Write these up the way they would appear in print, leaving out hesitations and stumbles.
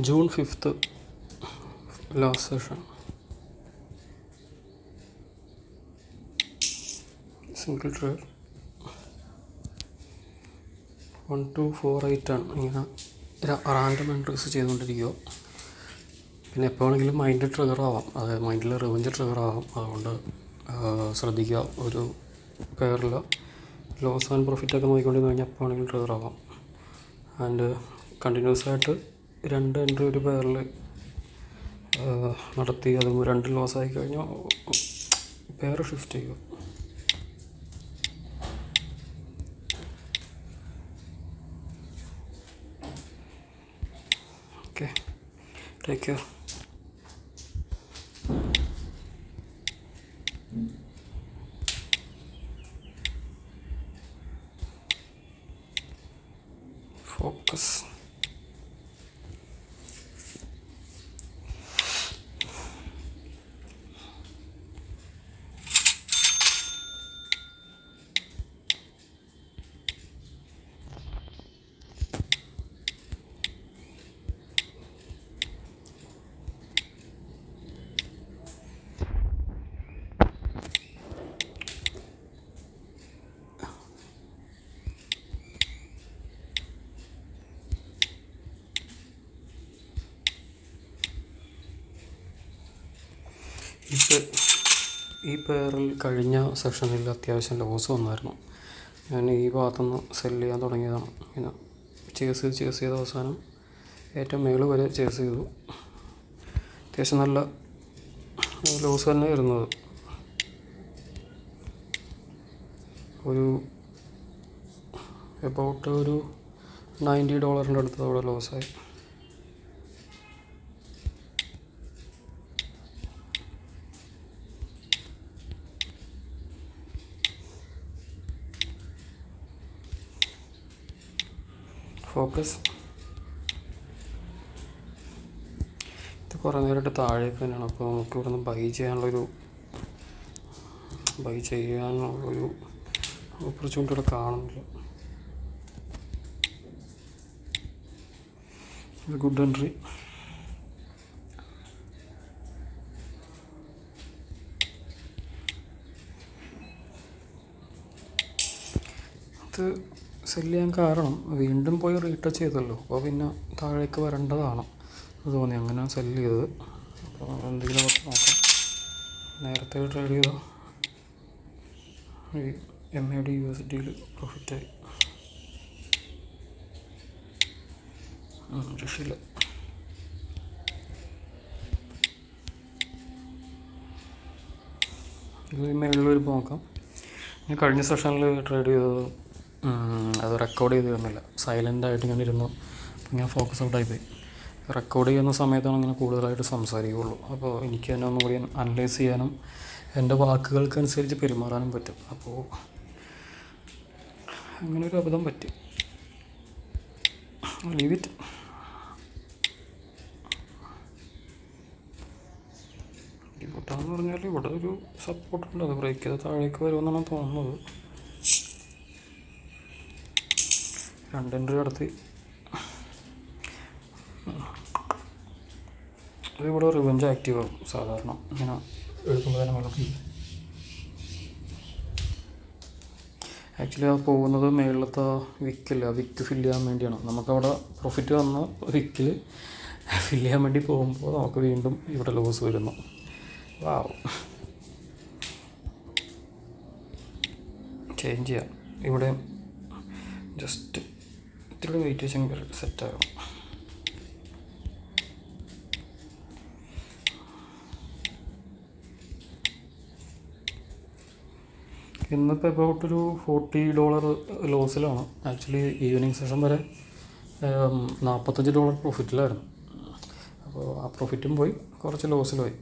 June 5th, last session. Single trade 1 2 4 8 ആണ്. ഇങ്ങനെ random entries ചെയ്തുകൊണ്ടിരിക്കുക. പിന്നെ എപ്പോഴെങ്കിലും മൈൻഡ് ട്രിഗർ ആവാം, അതായത് മൈൻഡിൽ റിവഞ്ച് ട്രിഗർ ആവാം. അതുകൊണ്ട് ശ്രദ്ധിക്കുക. ഒരു പെയറിൽ ലോസ് ആൻഡ് പ്രോഫിറ്റൊക്കെ നോക്കിക്കൊണ്ടിരുന്ന് കഴിഞ്ഞാൽ എപ്പോഴെങ്കിലും ട്രിഗർ ആവാം. ആൻഡ് കണ്ടിന്യൂസ് ആയിട്ട് 2 എൻട്രി ഒരു പെയറിൽ നടത്തി അത് 2 ലോസ് ആയി കഴിഞ്ഞാൽ പെയർ ഷിഫ്റ്റ് ചെയ്യുക. Okay, take care. ഫോക്കസ്. ഈ പെയറിൽ കഴിഞ്ഞ സെഷനിൽ അത്യാവശ്യം ലോസ് വന്നായിരുന്നു. ഞാൻ ഈ ഭാഗത്തുനിന്ന് സെല് ചെയ്യാൻ തുടങ്ങിയതാണ്. ഇങ്ങനെ ചേസ് ചെയ്ത അവസാനം ഏറ്റവും മേളിൽ വരെ ചേസ് ചെയ്തു. അത്യാവശ്യം നല്ല ലോസ് തന്നെ വരുന്നത്. ഒരു എബൌട്ട് ഒരു $90 അടുത്ത് അവിടെ ലോസായി. ഫോക്കസ്. ഇത് കുറേ നേരമായിട്ട് താഴേക്ക് തന്നെയാണ്. അപ്പോൾ നമുക്ക് ഇവിടെ നിന്ന് ബൈ ചെയ്യാനുള്ളൊരു ഓപ്പർച്യൂണിറ്റി ഇവിടെ കാണുന്നില്ല. ഒരു ഗുഡ് എൻട്രി. ഇത് സെല് ചെയ്യാൻ കാരണം വീണ്ടും പോയി റീടച്ച് ചെയ്തല്ലോ. അപ്പോൾ പിന്നെ താഴേക്ക് വരേണ്ടതാണ് തോന്നി, അങ്ങനെ സെല് ചെയ്തത്. അപ്പോൾ എന്തെങ്കിലും നോക്കാം. നേരത്തെ ട്രേഡ് ചെയ്ത ഈ MAD USDയിൽ പ്രോഫിറ്റായി. രക്ഷയില്ല. ഇത് മേളിൽ വരുമ്പോൾ നോക്കാം. ഞാൻ കഴിഞ്ഞ സെഷനിൽ ട്രേഡ് ചെയ്തത് അത് റെക്കോർഡ് ചെയ്തിരുന്നില്ല. സൈലൻ്റായിട്ട് ഇങ്ങനെ ഇരുന്നു. ഇങ്ങനെ ഫോക്കസ് ഔട്ടായിപ്പോയി. റെക്കോർഡ് ചെയ്യുന്ന സമയത്താണ് ഇങ്ങനെ കൂടുതലായിട്ട് സംസാരിക്കുകയുള്ളൂ. അപ്പോൾ എനിക്ക് തന്നെ ഒന്നുകൂടി അനലൈസ് ചെയ്യാനും എൻ്റെ വാക്കുകൾക്കനുസരിച്ച് പെരുമാറാനും പറ്റും. അപ്പോൾ അങ്ങനൊരു അബദ്ധം പറ്റി. Leave it. പൊട്ടാന്ന് പറഞ്ഞാൽ ഇവിടെ ഒരു സപ്പോർട്ടുണ്ട്. അത് ബ്രേക്ക് ചെയ്ത് താഴേക്ക് വരുമെന്നാണ് തോന്നുന്നത്. 2 എൻട്രി നടത്തി. അതിവിടെ റിവഞ്ച് ആക്റ്റീവ് ആകും സാധാരണ. ഇങ്ങനെ എടുക്കുമ്പോൾ തന്നെ നമുക്ക് ആക്ച്വലി അത് പോകുന്നത് മേളിലത്തെ വിക്ക് ഫില്ല് ചെയ്യാൻ വേണ്ടിയാണ്. നമുക്കവിടെ പ്രോഫിറ്റ് വന്ന വിക്കിൽ ഫില്ല് ചെയ്യാൻ വേണ്ടി പോകുമ്പോൾ നമുക്ക് വീണ്ടും ഇവിടെ ലോസ് വരുന്നു. ചേഞ്ച് ചെയ്യാം. ഇവിടെ ജസ്റ്റ് ഇത്തിരി വെയിറ്റ് വെച്ചെങ്കിൽ സെറ്റാകും. ഇന്നിപ്പോൾ എബൌട്ടൊരു $40 ലോസിലാണ്. ആക്ച്വലി ഈവനിങ് സെഷൻ വരെ $45 പ്രോഫിറ്റിലായിരുന്നു. അപ്പോൾ ആ പ്രോഫിറ്റും പോയി, കുറച്ച് ലോസിൽ പോയി.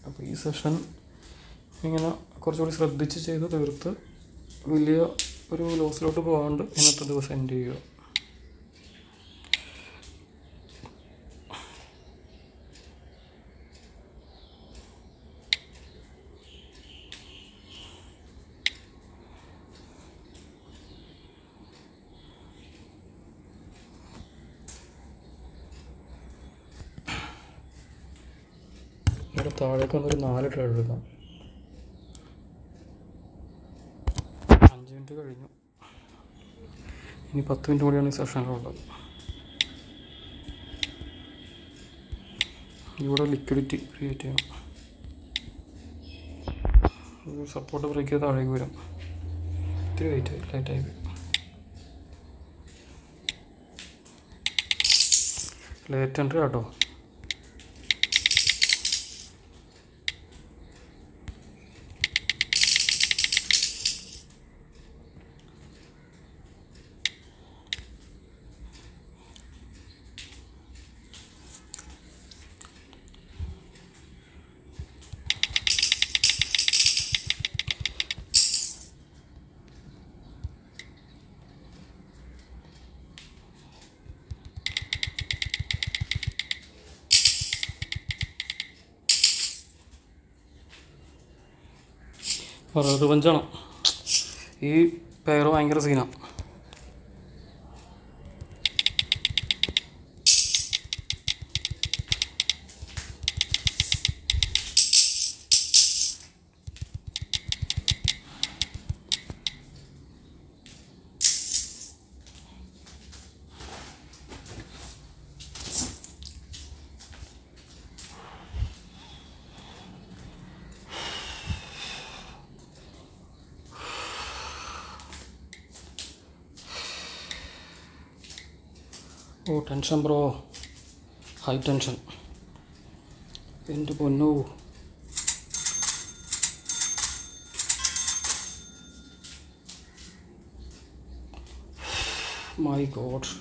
അപ്പോൾ ഈ സെഷൻ ഇങ്ങനെ കുറച്ചുകൂടി ശ്രദ്ധിച്ച് ചെയ്ത് തീർത്ത് വലിയ ഒരു ലോസിലോട്ട് പോകാണ്ട് ഇന്നത്തെ ദിവസം എൻഡ് ചെയ്യുക. താഴേക്ക് വന്നൊരു 4 ട്രേഡ് എടുക്കാം. 5 മിനിറ്റ് കഴിഞ്ഞു. ഇനി 10 മിനിറ്റ് കൂടിയാണ് ഈ സെഷനിലുള്ളത്. ഇവിടെ ലിക്വിഡിറ്റി ക്രിയേറ്റ് ചെയ്യണം. സപ്പോർട്ട് ബ്രേക്ക് ചെയ്ത് താഴേക്ക് വരും. ഇത്തിരി ലൈറ്റായി ലേറ്റ് എൻട്രി കേട്ടോ. റിവഞ്ചാണ്. ഈ പെയർ ഭയങ്കര സീനാണ്. ഓ ടെൻഷൻ ബ്രോ, ഹൈ ടെൻഷൻ. എൻ്റെ പൊന്നോ, മൈ ഗോഡ്.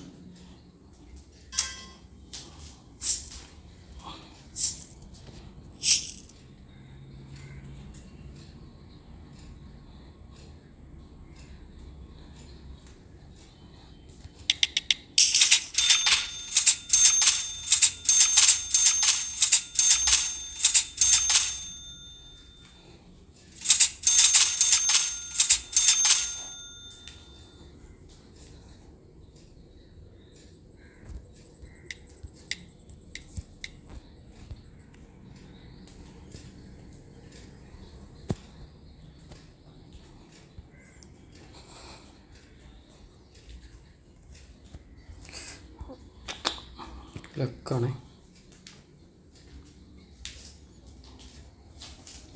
ലക്കാണ്.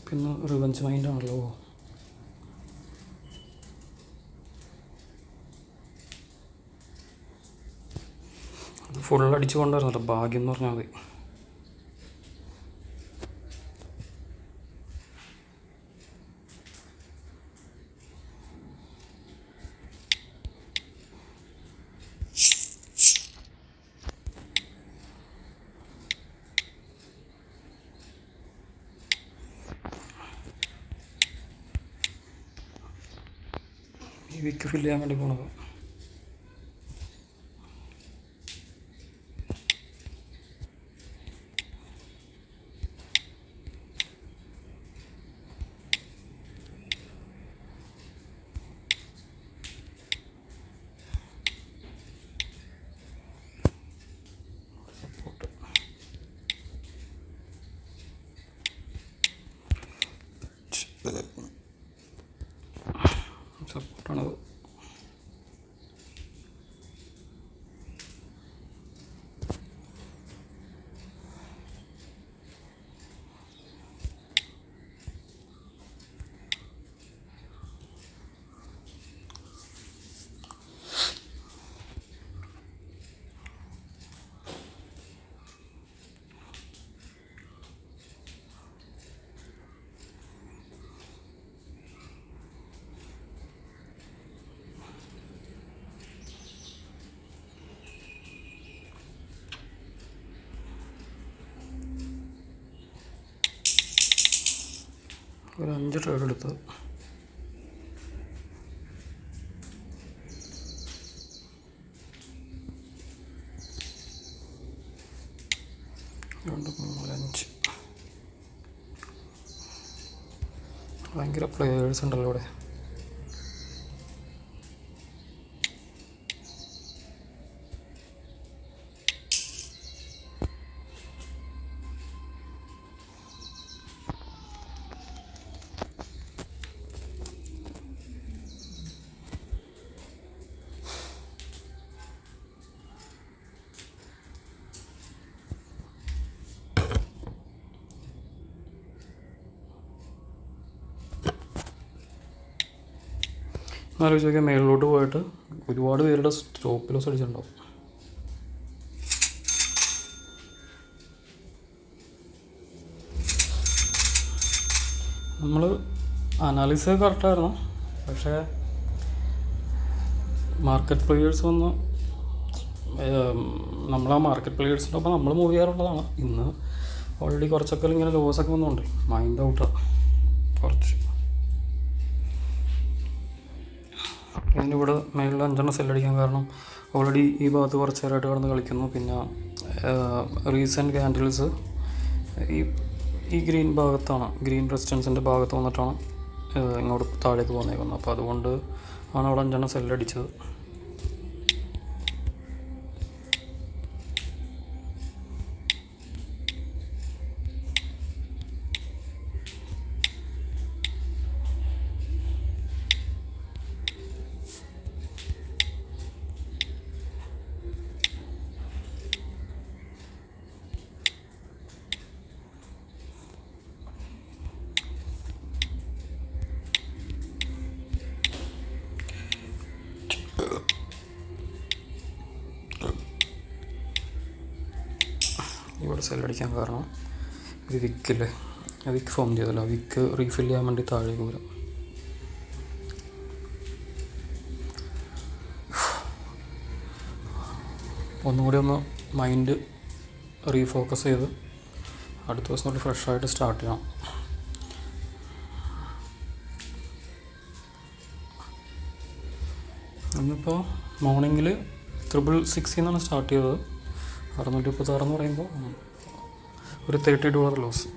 പിന്നെ റിവഞ്ച് മൈൻഡാണല്ലോ. അത് ഫുള്ളടിച്ച് കൊണ്ടായിരുന്നല്ലോ, ഭാഗ്യം എന്ന് പറഞ്ഞാൽ മതി. ഈ വിക്ക് ഫില്ല് ചെയ്യാൻ വേണ്ടി പോണത്. സപ്പോർട്ടാണത്. ഒരു 5 ട്രേഡ് എടുത്ത് രണ്ട് 3 5 ഭയങ്കര പ്ലേയേഴ്സ് ഉണ്ടല്ലോ ഇവിടെ. ആലോചിച്ച് നോക്കിയാൽ മേളിലോട്ട് പോയിട്ട് ഒരുപാട് പേരുടെ സ്റ്റോപ്പ് ലോസ് അടിച്ചിട്ടുണ്ടാവും. നമ്മൾ അനാലിസിസ് കറക്റ്റായിരുന്നു, പക്ഷേ മാർക്കറ്റ് പ്ലേയേഴ്സ് വന്ന് നമ്മൾ ആ മാർക്കറ്റ് പ്ലേയേഴ്സിൻ്റെ ഒപ്പം നമ്മൾ മൂവ് ചെയ്യാറുള്ളതാണ്. ഇന്ന് ഓൾറെഡി കുറച്ചൊക്കെ ഇങ്ങനെ ലോസൊക്കെ വന്നുകൊണ്ട് മൈൻഡ് ഔട്ടാണ് കുറച്ച്. ഇതിനിവിടെ മേളിൽ 5 സെല്ലടിക്കാൻ കാരണം ഓൾറെഡി ഈ ഭാഗത്ത് കുറച്ച് നേരമായിട്ട് കിടന്ന് കളിക്കുന്നു. പിന്നെ റീസെൻറ്റ് ക്യാൻഡിൽസ് ഈ ഗ്രീൻ ഭാഗത്താണ്, ഗ്രീൻ റെസിസ്റ്റൻസിൻ്റെ ഭാഗത്ത് വന്നിട്ടാണ് ഇങ്ങോട്ട് താഴേക്ക് പോന്നേക്കുന്നത്. അപ്പോൾ അതുകൊണ്ട് ആണ് അവിടെ 5 സെല്ലടിച്ചത്. ഇവിടെ സെല്ലടിക്കാൻ കാരണം ഇത് വിക്കില്ലേ, വിക്ക് ഫോം ചെയ്തല്ലോ, വിക്ക് റീഫിൽ ചെയ്യാൻ വേണ്ടി താഴേക്ക് വരും. ഒന്നുകൂടി ഒന്ന് മൈൻഡ് റീഫോക്കസ് ചെയ്ത് അടുത്ത ദിവസം തൊട്ട് ഫ്രഷായിട്ട് സ്റ്റാർട്ട് ചെയ്യണം. ഇന്നിപ്പോൾ മോർണിംഗിൽ 666 എന്നാണ് സ്റ്റാർട്ട് ചെയ്തത്. 636 എന്ന് പറയുമ്പോൾ ഒരു $30 ലോസ്.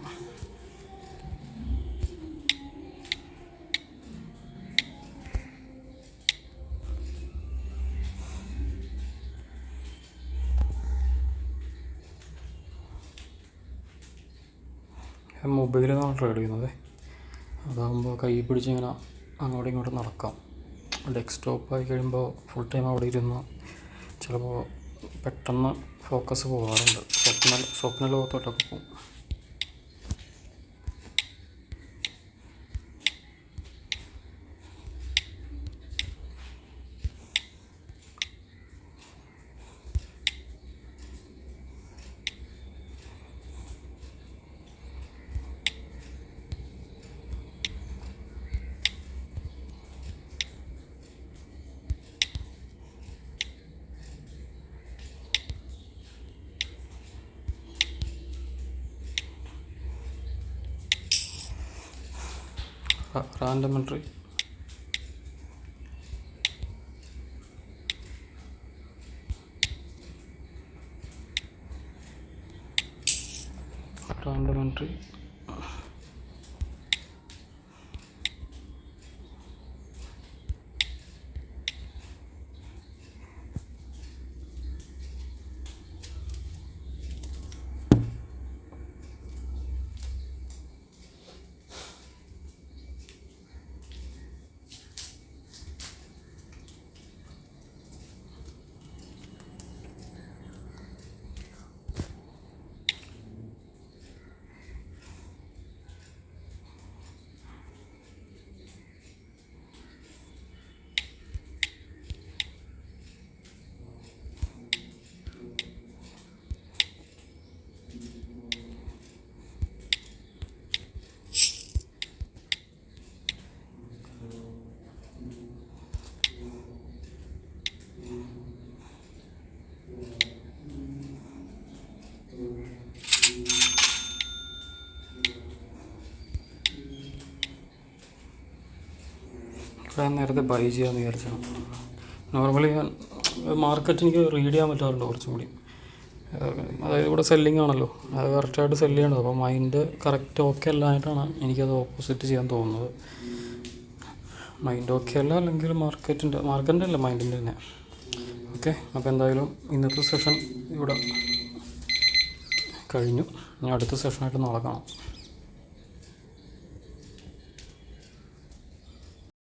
മൊബൈലിലാണ് ട്രേഡ് ചെയ്യുന്നത്. അതാകുമ്പോൾ കൈ പിടിച്ചിങ്ങനെ അങ്ങോട്ടും ഇങ്ങോട്ടും നടക്കാം. ഡെസ്ക്ടോപ്പ് ആയി കഴിയുമ്പോൾ ഫുൾ ടൈം അവിടെ ഇരുന്ന് ചിലപ്പോൾ പെട്ടെന്ന് ഫോക്കസ് പോകാറുണ്ട്, സ്വപ്ന ലോകത്തോട്ടൊക്കെ പോകും. റാൻഡം എൻട്രി, റാൻഡം എൻട്രി, ഞാൻ നേരത്തെ ബൈ ചെയ്യാമെന്ന് വിചാരിച്ചാണ്. നോർമലി ഞാൻ മാർക്കറ്റ് എനിക്ക് റീഡ് ചെയ്യാൻ പറ്റാറുണ്ട് കുറച്ചും കൂടി. അതായത് ഇവിടെ സെല്ലിംഗ് ആണല്ലോ, അത് കറക്റ്റായിട്ട് സെല്ല് ചെയ്യണത്. അപ്പോൾ മൈൻഡ് കറക്റ്റ് ഓക്കെ അല്ലായിട്ടാണ് എനിക്കത് ഓപ്പോസിറ്റ് ചെയ്യാൻ തോന്നുന്നത്. മൈൻഡ് ഓക്കെ അല്ല, അല്ലെങ്കിൽ മാർക്കറ്റിൻ്റെ അല്ല, മൈൻഡിൻ്റെ തന്നെ. ഓക്കെ, അപ്പോൾ എന്തായാലും ഇന്നത്തെ സെഷൻ ഇവിടെ കഴിഞ്ഞു. ഇനി അടുത്ത സെഷനായിട്ട് നാളെ കാണാം.